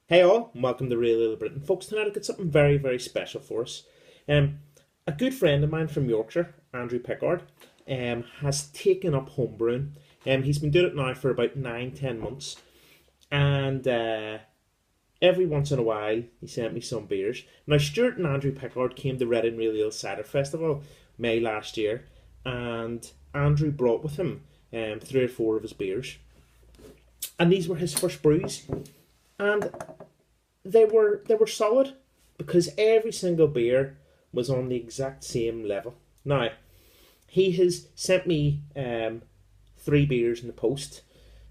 Hey all, and welcome to Real Little Britain. Folks, tonight I've got something very, very special for us. A good friend of mine from Yorkshire, Andrew Pickard, has taken up homebrewing. He's been doing it now for about 9, 10 months. And every once in a while, he sent me some beers. Now, Stuart and Andrew Pickard came to Reading Real Ale Cider Festival May last year. And Andrew brought with him 3 or 4 of his beers. And these were his first brews. And they were solid because every single beer was on the exact same level. Now, he has sent me 3 beers in the post.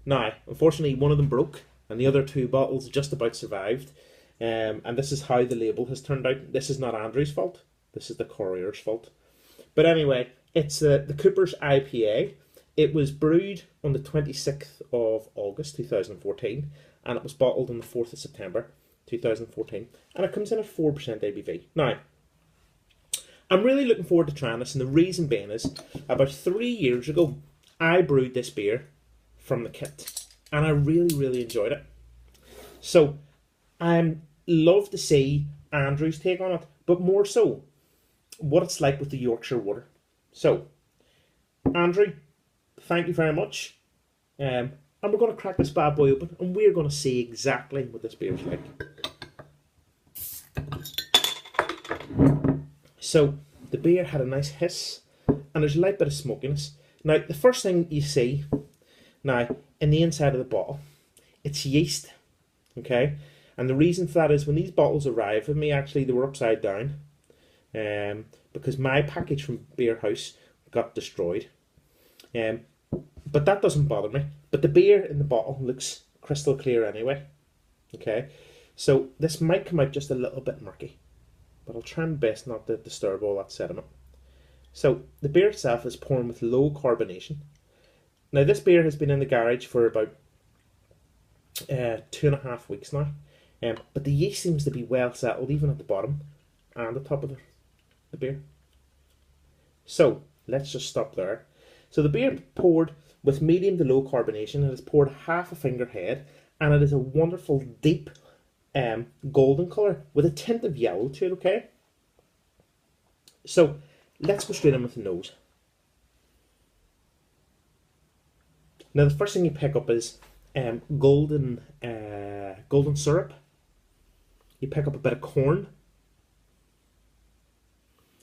Now, unfortunately, one of them broke, and the other 2 bottles just about survived. And this is how the label has turned out. This is not Andrew's fault. This is the courier's fault. But anyway, it's the Cooper's IPA. It was brewed on the 26th of August 2014, and it was bottled on the 4th of September 2014, and it comes in at 4% ABV. Now, I'm really looking forward to trying this, and the reason being is about 3 years ago, I brewed this beer from the kit, and I really, really enjoyed it. So, I love to see Andrew's take on it, but more so, what it's like with the Yorkshire water. So, Andrew, thank you very much. And we're going to crack this bad boy open, and we're going to see exactly what this beer is like. So, the beer had a nice hiss, and there's a light bit of smokiness. Now, the first thing you see, now, in the inside of the bottle, it's yeast, okay? And the reason for that is when these bottles arrived with me, actually, they were upside down, because my package from Beer House got destroyed. But that doesn't bother me. But the beer in the bottle looks crystal clear anyway. Okay, so this might come out just a little bit murky, but I'll try my best not to disturb all that sediment. So the beer itself is poured with low carbonation. Now this beer has been in the garage for about 2.5 weeks now, but the yeast seems to be well settled even at the bottom and the top of the beer. So let's just stop there. So the beer poured with medium to low carbonation, and it's poured half a finger head, and it is a wonderful deep golden colour with a tint of yellow to it, okay? So let's go straight in with the nose. Now the first thing you pick up is golden syrup. You pick up a bit of corn.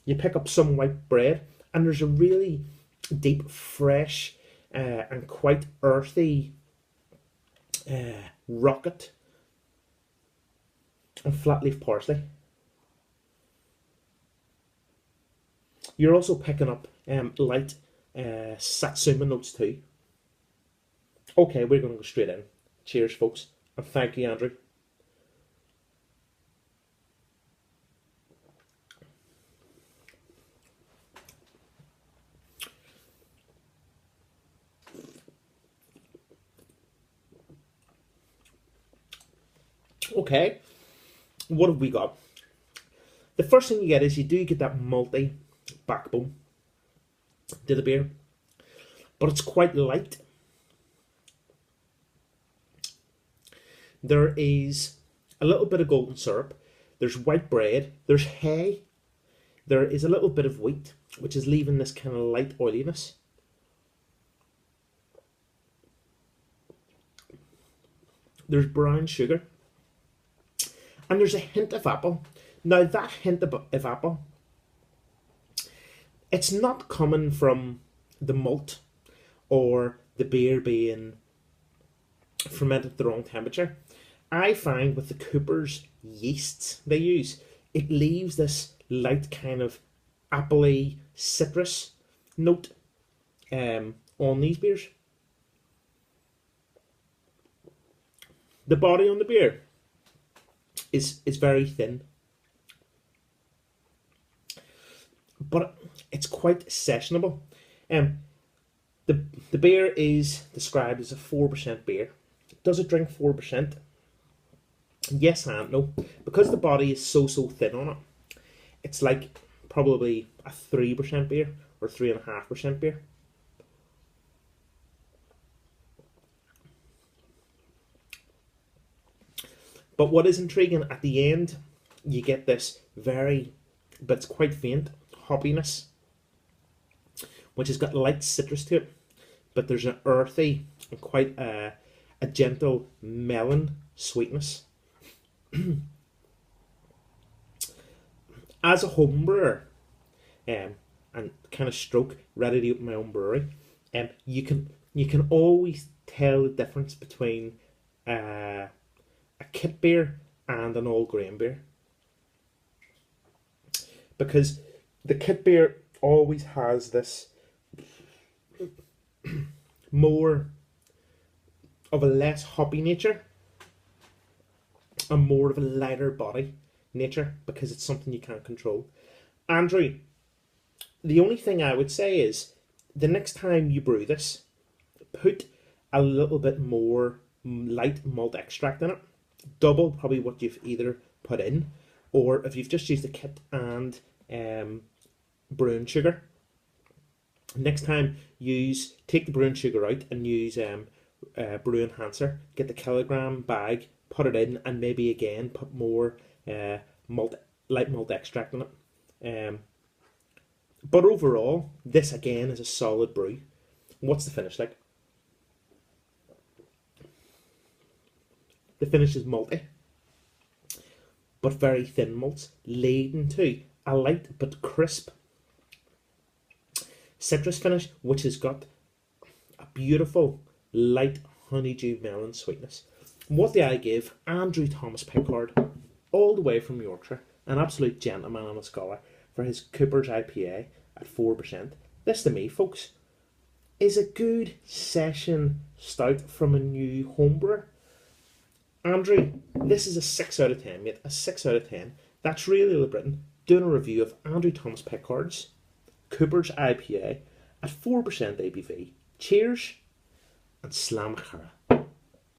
You pick up some white bread, and there's a really deep, fresh, and quite earthy rocket and flat leaf parsley. You're also picking up light satsuma notes too. Okay, we're going to go straight in. Cheers, folks, and thank you, Andrew. Okay, what have we got? The first thing you get is you do get that malty backbone to the beer, but it's quite light. There is a little bit of golden syrup, there's white bread, there's hay, there is a little bit of wheat, which is leaving this kind of light oiliness. There's brown sugar. And there's a hint of apple. Now that hint of apple, it's not coming from the malt or the beer being fermented at the wrong temperature. I find with the Cooper's yeasts they use, it leaves this light kind of appley citrus note on these beers. The body on the beer is very thin, but it's quite sessionable. The beer is described as a 4% beer. Does it drink 4%? Yes and no, because the body is so thin on it. It's like probably a 3% beer or 3.5% beer. But what is intriguing, at the end, you get this but it's quite faint, hoppiness, which has got light citrus to it, but there's an earthy and quite a gentle melon sweetness. As a home brewer, and kind of stroke ready to open my own brewery, you can always tell the difference between a kit beer and an all grain beer, because the kit beer always has this more of a less hoppy nature and more of a lighter body nature, because it's something you can't control. Andrew, the only thing I would say is, the next time you brew this, put a little bit more light malt extract in it. Double probably what you've either put in, or if you've just used the kit and brewing sugar, next time take the brewing sugar out and use brew enhancer. Get the kilogram bag, put it in, and maybe again put more light malt extract in it. But overall, this again is a solid brew. What's the finish like? The finish is malty, but very thin malts, laden to a light but crisp citrus finish, which has got a beautiful light honeydew melon sweetness. What do I give Andrew Thomas Pickard, all the way from Yorkshire, an absolute gentleman and a scholar, for his Cooper's IPA at 4%? This to me, folks, is a good session stout from a new homebrewer. Andrew, this is a 6 out of 10, mate. A 6 out of 10. That's Really Little Britain doing a review of Andrew Thomas Pickard's Cooper's IPA at 4% ABV. Cheers and Slamachara.